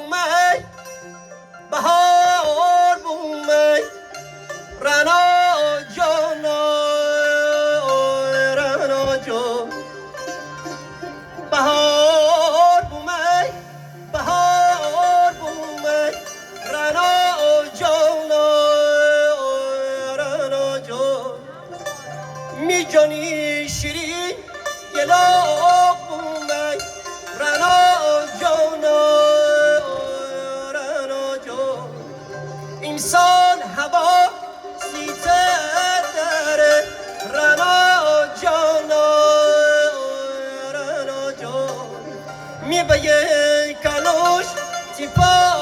می بهار بومی رنا جانا رنا جان بهار بومی بهار بومی رنا جانا رنا جان می جانی شیرین گلاب بومی رنا جانا انسان هوا سیته داره رنا جانا رنا جان می به کلوش تیپا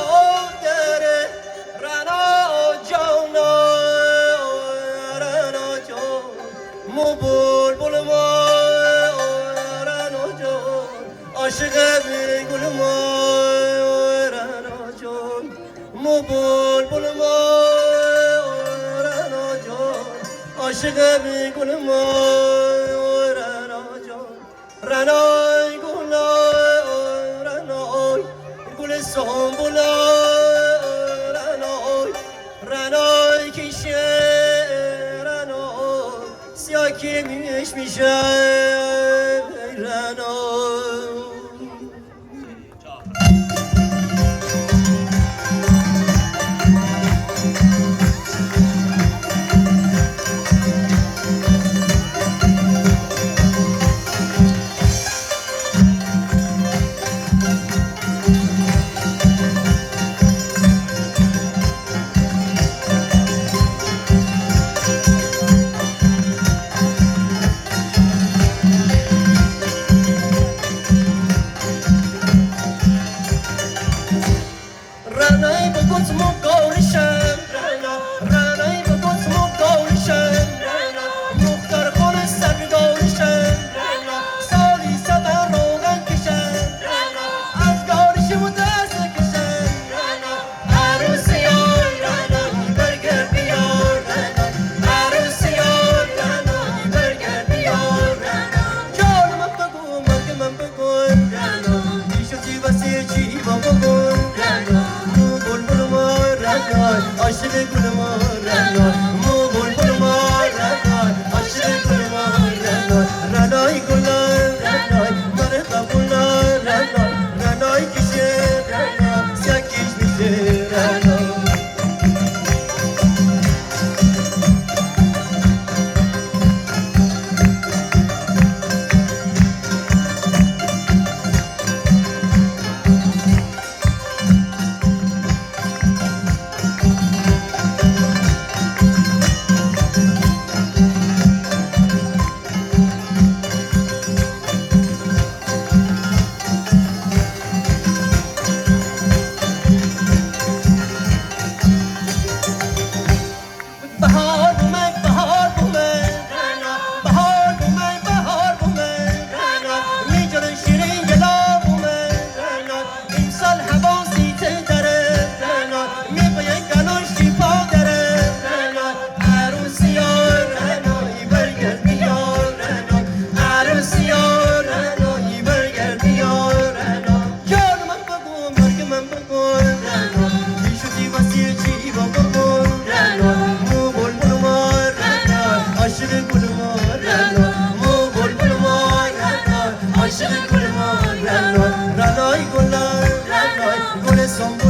داره رنا جانا رنا جان مو بلبل ما رنا جان عاشق گل ما رنا جان مو بلبل ما رنا جان عاشق گل ما رنا جان رنای گلا رنای گل سنبولا رنای رنای کشه رنای سیاه که میشه رنای رنای بگوت مو گولشم رنای بگوت مو گولشم مختار خون سر گولشم سالی سبر روغن کشم از گولشم و دست کشم عروسی های رنای برگر بیار عروسی های رنای برگر بیار جان من بگو مرگ من بگو بیشو چی وسی چی بگو عاشق گل ما رنای مو بلبل ما رنای عاشق گل ما رنای رنای گل رنای مرد قبول رنای رنای کشه رنای سیاه کش میشه رنای رنای گل رنای گل سنبول